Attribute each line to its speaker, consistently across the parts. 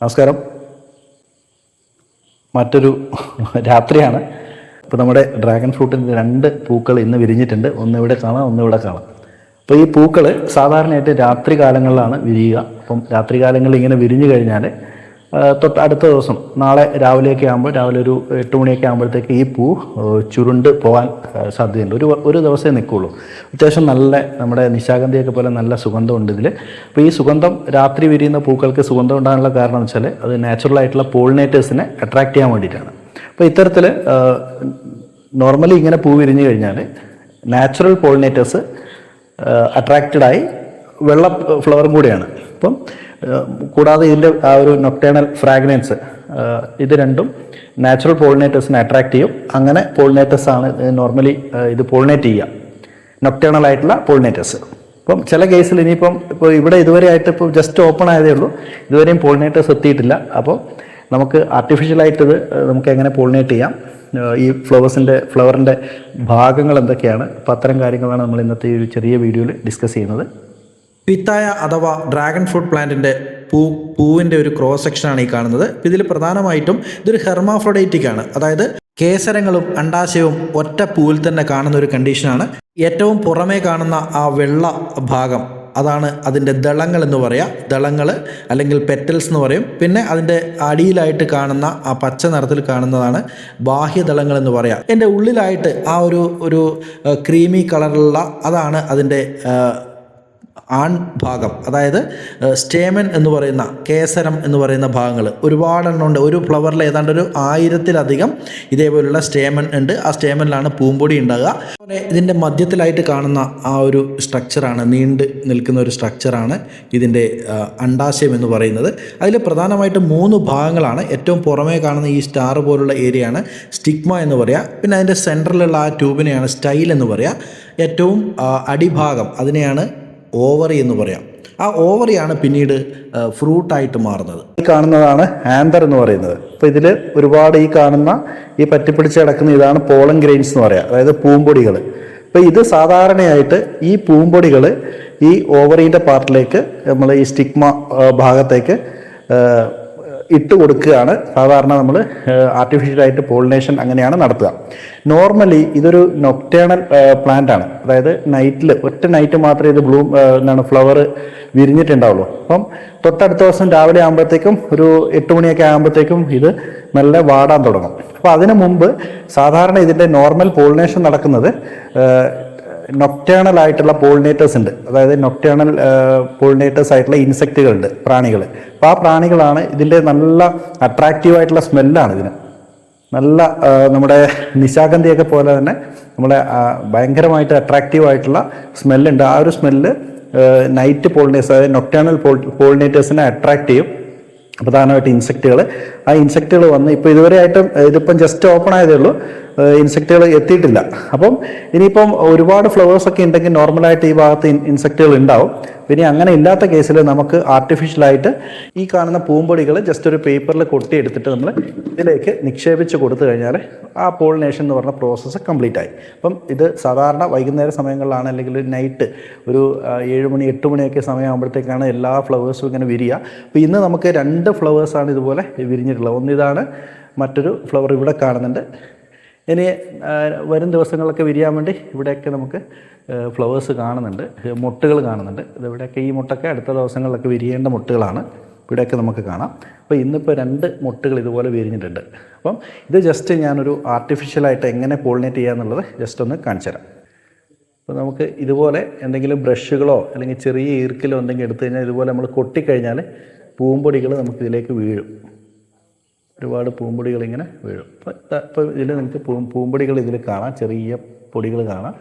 Speaker 1: നമസ്കാരം. മറ്റൊരു രാത്രിയാണ്. ഇപ്പോൾ നമ്മുടെ ഡ്രാഗൺ ഫ്രൂട്ടിൻ്റെ 2 പൂക്കൾ ഇന്ന് വിരിഞ്ഞിട്ടുണ്ട്. ഒന്ന് ഇവിടെ കാണാം, ഒന്ന് ഇവിടെ കാണാം. അപ്പോൾ ഈ പൂക്കൾ സാധാരണയായിട്ട് രാത്രി കാലങ്ങളിലാണ് വിരിയുക. അപ്പം രാത്രി കാലങ്ങളിൽ ഇങ്ങനെ വിരിഞ്ഞു കഴിഞ്ഞാൽ അടുത്ത ദിവസം നാളെ രാവിലെയൊക്കെ ആകുമ്പോൾ, രാവിലെ ഒരു 8 മണിയൊക്കെ ആകുമ്പോഴത്തേക്ക് ഈ പൂ ചുരുണ്ട് പോകാൻ സാധ്യതയുണ്ട്. ഒരു ദിവസമേ നിൽക്കുകയുള്ളൂ. അത്യാവശ്യം നല്ല നമ്മുടെ നിശാഗന്ധിയൊക്കെ പോലെ നല്ല സുഗന്ധമുണ്ട് ഇതിൽ. അപ്പോൾ ഈ സുഗന്ധം രാത്രി വിരിയുന്ന പൂക്കൾക്ക് സുഗന്ധം ഉണ്ടാകാനുള്ള കാരണം എന്ന് വെച്ചാൽ അത് നാച്ചുറലായിട്ടുള്ള പോളിനേറ്റേഴ്സിനെ അട്രാക്റ്റ് ചെയ്യാൻ വേണ്ടിയിട്ടാണ്. അപ്പോൾ ഇത്തരത്തിൽ നോർമലി ഇങ്ങനെ പൂ വിരിഞ്ഞു കഴിഞ്ഞാൽ നാച്ചുറൽ പോളിനേറ്റേഴ്സ് അട്രാക്റ്റഡായി വെള്ള ഫ്ലവറും കൂടിയാണ്. അപ്പം കൂടാതെ ഇതിൻ്റെ ആ ഒരു നൊക്ടേണൽ ഫ്രാഗ്രൻസ്, ഇത് രണ്ടും നാച്ചുറൽ പോളിനേറ്റേഴ്സിനെ അട്രാക്റ്റ് ചെയ്യും. അങ്ങനെ പോളിനേറ്റേഴ്സാണ് നോർമലി ഇത് പോളിനേറ്റ് ചെയ്യുക, നൊക്ടേണൽ ആയിട്ടുള്ള പോളിനേറ്റേഴ്സ്. അപ്പം ചില കേസിൽ ഇപ്പോൾ ഇവിടെ ഇതുവരെ ആയിട്ട് ഇപ്പോൾ ജസ്റ്റ് ഓപ്പൺ ആയതേ ഉള്ളൂ, ഇതുവരെയും പോളിനേറ്റേഴ്സ് എത്തിയിട്ടില്ല. അപ്പോൾ നമുക്ക് ആർട്ടിഫിഷ്യലായിട്ട് ഇത് നമുക്ക് എങ്ങനെ പോളിനേറ്റ് ചെയ്യാം, ഈ ഫ്ലവറിൻ്റെ ഭാഗങ്ങൾ എന്തൊക്കെയാണ്, അപ്പോൾ അത്തരം കാര്യങ്ങളാണ് നമ്മൾ ഇന്നത്തെ ഈ ഒരു ചെറിയ വീഡിയോയിൽ ഡിസ്കസ് ചെയ്യുന്നത്.
Speaker 2: പിത്തായ അഥവാ ഡ്രാഗൺ ഫ്രൂട്ട് പ്ലാന്റിൻ്റെ പൂവിൻ്റെ ഒരു ക്രോസ് സെക്ഷനാണ് ഈ കാണുന്നത്. ഇതിൽ പ്രധാനമായിട്ടും ഇതൊരു ഹെർമാഫ്രോഡൈറ്റിക് ആണ്, അതായത് കേസരങ്ങളും അണ്ടാശയവും ഒറ്റ പൂവിൽ തന്നെ കാണുന്ന ഒരു കണ്ടീഷനാണ്. ഏറ്റവും പുറമേ കാണുന്ന ആ വെള്ള ഭാഗം, അതാണ് അതിൻ്റെ ദളങ്ങൾ എന്ന് പറയുക. ദളങ്ങൾ അല്ലെങ്കിൽ പെറ്റൽസ് എന്ന് പറയും. പിന്നെ അതിൻ്റെ അടിയിലായിട്ട് കാണുന്ന ആ പച്ച നിറത്തിൽ കാണുന്നതാണ് ബാഹ്യദളങ്ങൾ എന്ന് പറയുക. എൻ്റെ ഉള്ളിലായിട്ട് ആ ഒരു ക്രീമി കളറിലുള്ള അതാണ് അതിൻ്റെ ആൺ ഭാഗം, അതായത് സ്റ്റേമൻ എന്ന് പറയുന്ന, കേസരം എന്ന് പറയുന്ന ഭാഗങ്ങൾ ഒരുപാടെണ്ണം ഉണ്ട്. ഒരു ഫ്ലവറിൽ ഏതാണ്ട് ഒരു 1000-ലധികം ഇതേപോലുള്ള സ്റ്റേമൻ ഉണ്ട്. ആ സ്റ്റേമനിലാണ് പൂമ്പൊടി ഉണ്ടാകുക. അതുപോലെ ഇതിൻ്റെ മധ്യത്തിലായിട്ട് കാണുന്ന ആ ഒരു സ്ട്രക്ചറാണ്, നീണ്ട് നിൽക്കുന്ന ഒരു സ്ട്രക്ചറാണ് ഇതിൻ്റെ അണ്ടാശയം എന്ന് പറയുന്നത്. അതിൽ പ്രധാനമായിട്ടും 3 ഭാഗങ്ങളാണ്. ഏറ്റവും പുറമേ കാണുന്ന ഈ സ്റ്റാർ പോലുള്ള ഏരിയയാണ് സ്റ്റിഗ്മ എന്ന് പറയുക. പിന്നെ അതിൻ്റെ സെൻറ്ററിലുള്ള ആ ട്യൂബിനെയാണ് സ്റ്റൈൽ എന്ന് പറയുക. ഏറ്റവും അടിഭാഗം അതിനെയാണ് ഓവറി എന്ന് പറയാം. ആ ഓവറിയാണ് പിന്നീട് ഫ്രൂട്ടായിട്ട് മാറുന്നത്.
Speaker 1: ഈ കാണുന്നതാണ് ആന്തർ എന്ന് പറയുന്നത്. അപ്പോൾ ഇതിൽ ഒരുപാട് ഈ കാണുന്ന ഈ പറ്റിപ്പിടിച്ച് കിടക്കുന്ന ഇതാണ് പോളൻ ഗ്രെയിൻസ് എന്ന് പറയുക, അതായത് പൂമ്പൊടികൾ. അപ്പോൾ ഇത് സാധാരണയായിട്ട് ഈ പൂമ്പൊടികൾ ഈ ഓവറിൻ്റെ പാർട്ടിലേക്ക്, നമ്മൾ ഈ സ്റ്റിഗ്മ ഭാഗത്തേക്ക് ഇട്ട് കൊടുക്കുകയാണ് സാധാരണ നമ്മൾ ആർട്ടിഫിഷ്യലായിട്ട് പോളിനേഷൻ അങ്ങനെയാണ് നടത്തുക. നോർമലി ഇതൊരു നൊക്ടേണൽ പ്ലാന്റ് ആണ്, അതായത് ഒറ്റ നൈറ്റ് മാത്രമേ ഇത് ഫ്ലവർ വിരിഞ്ഞിട്ടുണ്ടാവുള്ളൂ. അപ്പം തൊട്ടടുത്ത ദിവസം രാവിലെ ആകുമ്പോഴത്തേക്കും ഒരു 8 മണിയൊക്കെ ആകുമ്പോഴത്തേക്കും ഇത് നല്ല വാടാൻ തുടങ്ങും. അപ്പോൾ അതിനു മുമ്പ് സാധാരണ ഇതിൻ്റെ നോർമൽ പോളിനേഷൻ നടക്കുന്നത് നൊക്ടേണൽ ആയിട്ടുള്ള പോളിനേറ്റേഴ്സ് ഉണ്ട്, അതായത് നൊക്ടേണൽ പോളിനേറ്റേഴ്സ് ആയിട്ടുള്ള ഇൻസെക്റ്റുകളുണ്ട്, പ്രാണികൾ. അപ്പോൾ ആ പ്രാണികളാണ് ഇതിൻ്റെ നല്ല അട്രാക്റ്റീവ് ആയിട്ടുള്ള സ്മെല്ലാണ് ഇതിന്. നല്ല നമ്മുടെ നിശാഗന്ധിയൊക്കെ പോലെ തന്നെ നമ്മുടെ ഭയങ്കരമായിട്ട് അട്രാക്റ്റീവ് ആയിട്ടുള്ള സ്മെല്ലുണ്ട്. ആ ഒരു സ്മെല്ല് നൈറ്റ് പോളിനേഴ്സ്, അതായത് നൊക്ടേണൽ പോളിനേറ്റേഴ്സിനെ അട്രാക്റ്റ് ചെയ്യും, പ്രധാനമായിട്ട് ഇൻസെക്റ്റുകൾ. ആ ഇൻസെക്റ്റുകൾ വന്ന് ഇപ്പോൾ ഇതുവരെയായിട്ടും ഇതിപ്പം ജസ്റ്റ് ഓപ്പൺ ആയതേ ഉള്ളൂ, ഇൻസെക്റ്റുകൾ എത്തിയിട്ടില്ല. അപ്പം ഇനിയിപ്പം ഒരുപാട് ഫ്ലവേഴ്സൊക്കെ ഉണ്ടെങ്കിൽ നോർമലായിട്ട് ഈ ഭാഗത്ത് ഇൻസെക്റ്റുകൾ ഉണ്ടാവും. പിന്നെ അങ്ങനെ ഇല്ലാത്ത കേസിൽ നമുക്ക് ആർട്ടിഫിഷ്യലായിട്ട് ഈ കാണുന്ന പൂമ്പൊടികൾ ജസ്റ്റ് ഒരു പേപ്പറിൽ കൊട്ടിയെടുത്തിട്ട് നമ്മൾ ഇതിലേക്ക് നിക്ഷേപിച്ച് കൊടുത്തു കഴിഞ്ഞാൽ ആ പോളിനേഷൻ എന്ന് പറഞ്ഞ പ്രോസസ്സ് കംപ്ലീറ്റ് ആയി. അപ്പം ഇത് സാധാരണ വൈകുന്നേര സമയങ്ങളിലാണ്, അല്ലെങ്കിൽ നൈറ്റ് ഒരു 7 മണി 8 മണിയൊക്കെ സമയമാകുമ്പോഴത്തേക്കാണ് എല്ലാ ഫ്ലവേഴ്സും ഇങ്ങനെ വിരിയുക. അപ്പോൾ ഇന്ന് നമുക്ക് 2 ഫ്ലവേഴ്സാണ് ഇതുപോലെ വിരിഞ്ഞിട്ടുള്ളത്. ഒന്നിതാണ്, മറ്റൊരു ഫ്ലവർ ഇവിടെ കാണുന്നുണ്ട്. ഇനി വരും ദിവസങ്ങളൊക്കെ വിരിയാൻ വേണ്ടി ഇവിടെയൊക്കെ നമുക്ക് ഫ്ലവേഴ്സ് കാണുന്നുണ്ട്, മൊട്ടുകൾ കാണുന്നുണ്ട്. ഇവിടെയൊക്കെ ഈ മുട്ടൊക്കെ അടുത്ത ദിവസങ്ങളിലൊക്കെ വിരിയേണ്ട മുട്ടുകളാണ്, ഇവിടെയൊക്കെ നമുക്ക് കാണാം. അപ്പോൾ ഇന്നിപ്പോൾ 2 മുട്ടുകൾ ഇതുപോലെ വിരിഞ്ഞിട്ടുണ്ട്. അപ്പം ഇത് ജസ്റ്റ് ഞാനൊരു ആർട്ടിഫിഷ്യലായിട്ട് എങ്ങനെ പോളിനേറ്റ് ചെയ്യാന്നുള്ളത് ജസ്റ്റ് ഒന്ന് കാണിച്ചു തരാം. അപ്പോൾ നമുക്ക് ഇതുപോലെ എന്തെങ്കിലും ബ്രഷുകളോ അല്ലെങ്കിൽ ചെറിയ ഈർക്കിലോ എന്തെങ്കിലും എടുത്തു കഴിഞ്ഞാൽ ഇതുപോലെ നമ്മൾ കൊട്ടിക്കഴിഞ്ഞാൽ പൂമ്പൊടികൾ നമുക്ക് ഇതിലേക്ക് വീഴും. ഒരുപാട് പൂമ്പൊടികൾ ഇങ്ങനെ വീഴും. അപ്പോൾ ഇതിൽ നിങ്ങൾക്ക് പൂമ്പൊടികൾ ഇതിൽ കാണാം, ചെറിയ പൊടികൾ കാണാം.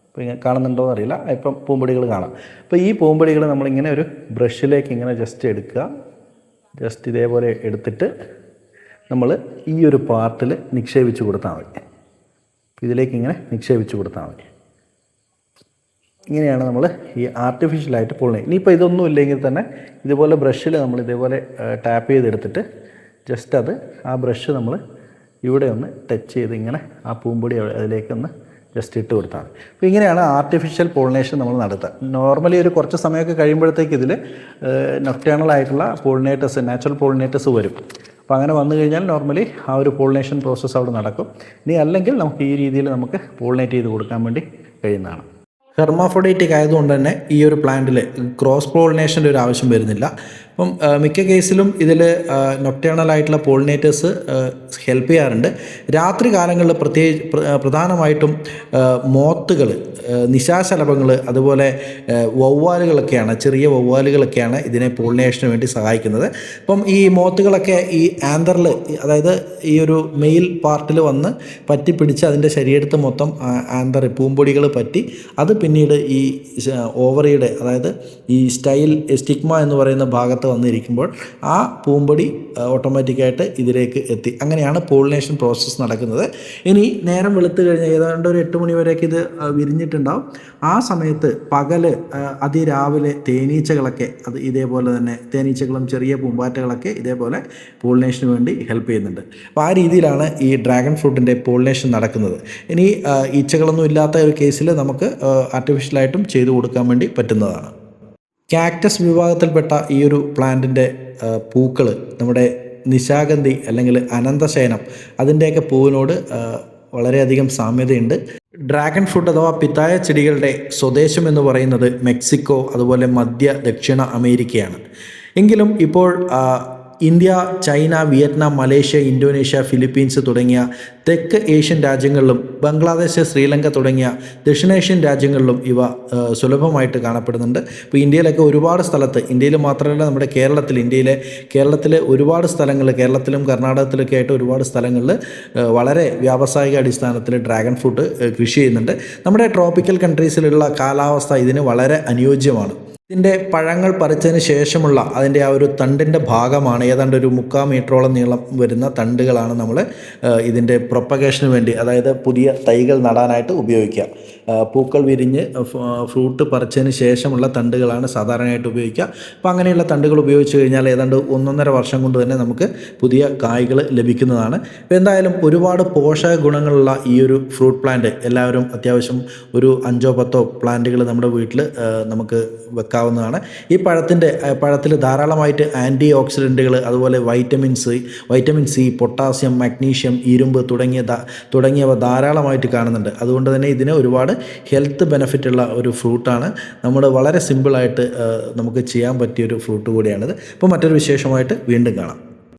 Speaker 1: അപ്പോൾ ഇങ്ങനെ കാണുന്നുണ്ടോയെന്ന് അറിയില്ല, ഇപ്പം പൂമ്പൊടികൾ കാണാം. അപ്പോൾ ഈ പൂമ്പൊടികൾ നമ്മളിങ്ങനെ ഒരു ബ്രഷിലേക്ക് ഇങ്ങനെ ജസ്റ്റ് എടുക്കുക. ജസ്റ്റ് ഇതേപോലെ എടുത്തിട്ട് നമ്മൾ ഈ ഒരു പാർട്ടിൽ നിക്ഷേപിച്ച് കൊടുത്താൽ മതി. ഇതിലേക്ക് ഇങ്ങനെ നിക്ഷേപിച്ച് കൊടുത്താൽ മതി. ഇങ്ങനെയാണ് നമ്മൾ ഈ ആർട്ടിഫിഷ്യലായിട്ട് പോളിനേറ്റ്. ഇനിയിപ്പോൾ ഇതൊന്നും ഇല്ലെങ്കിൽ തന്നെ ഇതുപോലെ ബ്രഷിൽ നമ്മൾ ഇതേപോലെ ടാപ്പ് ചെയ്തെടുത്തിട്ട് ജസ്റ്റ് ആ ബ്രഷ് നമ്മൾ ഇവിടെ ഒന്ന് ടച്ച് ചെയ്ത് ഇങ്ങനെ ആ പൂമ്പൊടി അതിലേക്കൊന്ന് ജസ്റ്റ് ഇട്ട് കൊടുത്താൽ മതി. അപ്പോൾ ഇങ്ങനെയാണ് ആർട്ടിഫിഷ്യൽ പോളിനേഷൻ നമ്മൾ നടത്തുക. നോർമലി ഒരു കുറച്ച് സമയമൊക്കെ കഴിയുമ്പോഴത്തേക്ക് ഇതിൽ നൊക്ടേണൽ ആയിട്ടുള്ള പോളിനേറ്റേഴ്സ്, നാച്ചുറൽ പോളിനേറ്റേഴ്സ് വരും. അപ്പോൾ അങ്ങനെ വന്നു കഴിഞ്ഞാൽ നോർമലി ആ ഒരു പോളിനേഷൻ പ്രോസസ്സ് അവിടെ നടക്കും. ഇനി അല്ലെങ്കിൽ നമുക്ക് ഈ രീതിയിൽ നമുക്ക് പോളിനേറ്റ് ചെയ്ത് കൊടുക്കാൻ വേണ്ടി കഴിയുന്നതാണ്.
Speaker 2: ഹെർമാഫ്രോഡൈറ്റിക് ആയതുകൊണ്ട് തന്നെ ഈ ഒരു പ്ലാന്റിൽ ക്രോസ് പോളിനേഷൻ്റെ ഒരു ആവശ്യം വരുന്നില്ല. അപ്പം മിക്ക കേസിലും ഇതിൽ നൊക്ടേണൽ ആയിട്ടുള്ള പോളിനേറ്റേഴ്സ് ഹെൽപ്പ് ചെയ്യാറുണ്ട്. രാത്രി കാലങ്ങളിൽ പ്രധാനമായിട്ടും മോത്തുകൾ, നിശാശലഭങ്ങൾ, അതുപോലെ വവ്വാലുകളൊക്കെയാണ്, ചെറിയ വവ്വാലുകളൊക്കെയാണ് ഇതിനെ പോളിനേഷന് വേണ്ടി സഹായിക്കുന്നത്. അപ്പം ഈ മോത്തുകളൊക്കെ ഈ ആന്തറിൽ, അതായത് ഈ ഒരു മെയിൽ പാർട്ടിൽ വന്ന് പറ്റിപ്പിടിച്ച് അതിൻ്റെ ശരീരത്ത് മൊത്തം ആന്തർ പൂമ്പൊടികൾ പറ്റി അത് പിന്നീട് ഈ ഓവറിയുടെ, അതായത് ഈ സ്റ്റിഗ്മ എന്ന് പറയുന്ന ഭാഗത്ത് വന്നിരിക്കുമ്പോൾ ആ പൂമ്പൊടി ഓട്ടോമാറ്റിക്കായിട്ട് ഇതിലേക്ക് എത്തി. അങ്ങനെയാണ് പോളിനേഷൻ പ്രോസസ്സ് നടക്കുന്നത്. ഇനി നേരം വെളുത്ത് കഴിഞ്ഞാൽ ഏതാണ്ട് ഒരു 8 മണി വരെയൊക്കെ ഇത് വിരിഞ്ഞിട്ടുണ്ടാവും. ആ സമയത്ത് പകല് അതിരാവിലെ തേനീച്ചകളൊക്കെ ഇതേപോലെ തന്നെ, തേനീച്ചകളും ചെറിയ പൂമ്പാറ്റകളൊക്കെ ഇതേപോലെ പോളിനേഷന് വേണ്ടി ഹെൽപ്പ് ചെയ്യുന്നുണ്ട്. അപ്പോൾ ആ രീതിയിലാണ് ഈ ഡ്രാഗൺ ഫ്രൂട്ടിൻ്റെ പോളിനേഷൻ നടക്കുന്നത്. ഇനി ഈച്ചകളൊന്നും ഇല്ലാത്ത ഒരു കേസിൽ നമുക്ക് ആർട്ടിഫിഷ്യലായിട്ടും ചെയ്തു കൊടുക്കാൻ വേണ്ടി പറ്റുന്നതാണ്. കാക്ടസ് വിഭാഗത്തിൽപ്പെട്ട ഈ ഒരു പ്ലാന്റിൻ്റെ പൂക്കൾ നമ്മുടെ നിശാഗന്ധി അല്ലെങ്കിൽ അനന്തശയനം അതിൻ്റെയൊക്കെ പൂവിനോട് വളരെയധികം സാമ്യതയുണ്ട്. ഡ്രാഗൺ ഫ്രൂട്ട് അഥവാ പിത്തായ ചെടികളുടെ സ്വദേശം എന്ന് പറയുന്നത് മെക്സിക്കോ, അതുപോലെ മധ്യ ദക്ഷിണ അമേരിക്കയാണ്. എങ്കിലും ഇപ്പോൾ India, China, Vietnam, Malaysia, Indonesia, Philippines തുടങ്ങിയ തെക്ക് ഏഷ്യൻ രാജ്യങ്ങളിലും കേരളം, ശ്രീലങ്ക തുടങ്ങിയ ദക്ഷിണേഷ്യൻ രാജ്യങ്ങളിലും ഇവ സുലഭമായിട്ട് കാണപ്പെടുന്നുണ്ട്. ഇപ്പോൾ ഇന്ത്യയിലൊക്കെ ഒരുപാട് സ്ഥലത്ത്, ഇന്ത്യയിൽ മാത്രമല്ല നമ്മുടെ കേരളത്തിലെ ഒരുപാട് സ്ഥലങ്ങൾ, കേരളത്തിലും കർണാടകത്തിലൊക്കെ ആയിട്ട് ഒരുപാട് സ്ഥലങ്ങളിൽ വളരെ വ്യാവസായിക അടിസ്ഥാനത്തിൽ ഡ്രാഗൺ ഫ്രൂട്ട് കൃഷി ചെയ്യുന്നുണ്ട്. നമ്മുടെ ട്രോപ്പിക്കൽ കൺട്രീസിലുള്ള കാലാവസ്ഥ ഇതിന് വളരെ അനുയോജ്യമാണ്. ഇതിൻ്റെ പഴങ്ങൾ പറിച്ചതിന് ശേഷമുള്ള അതിൻ്റെ ആ ഒരു തണ്ടിൻ്റെ ഭാഗമാണ്, ഏതാണ്ട് ഒരു 3/4 മീറ്ററോളം നീളം വരുന്ന തണ്ടുകളാണ് നമ്മൾ ഇതിൻ്റെ പ്രൊപ്പഗേഷന് വേണ്ടി, അതായത് പുതിയ തൈകൾ നടാനായിട്ട് ഉപയോഗിക്കുക. പൂക്കൾ വിരിഞ്ഞ് ഫ്രൂട്ട് പറിച്ചതിന് ശേഷമുള്ള തണ്ടുകളാണ് സാധാരണയായിട്ട് ഉപയോഗിക്കുക. അപ്പോൾ അങ്ങനെയുള്ള തണ്ടുകൾ ഉപയോഗിച്ച് കഴിഞ്ഞാൽ ഏതാണ്ട് 1.5 വർഷം കൊണ്ട് തന്നെ നമുക്ക് പുതിയ കായ്കൾ ലഭിക്കുന്നതാണ്. അപ്പോൾ എന്തായാലും ഒരുപാട് പോഷക ഗുണങ്ങളുള്ള ഈ ഒരു ഫ്രൂട്ട് പ്ലാന്റ് എല്ലാവരും അത്യാവശ്യം ഒരു 5-10 പ്ലാന്റുകൾ നമ്മുടെ വീട്ടിൽ നമുക്ക് വെക്കാവുന്നതാണ്. ഈ പഴത്തിൽ ധാരാളമായിട്ട് ആൻറ്റി ഓക്സിഡൻറ്റുകൾ, അതുപോലെ വൈറ്റമിൻ സി, പൊട്ടാസ്യം, മഗ്നീഷ്യം, ഇരുമ്പ് തുടങ്ങിയവ ധാരാളമായിട്ട് കാണുന്നുണ്ട്. അതുകൊണ്ട് തന്നെ ഇതിന് ഒരുപാട് ഹെൽത്ത് ബെനിഫിറ്റുള്ള ഒരു ഫ്രൂട്ടാണ്. നമ്മൾ വളരെ സിമ്പിളായിട്ട് നമുക്ക് ചെയ്യാൻ പറ്റിയൊരു ഫ്രൂട്ട് കൂടിയാണിത്. അപ്പോൾ മറ്റൊരു വിശേഷമായിട്ട് വീണ്ടും കാണാം.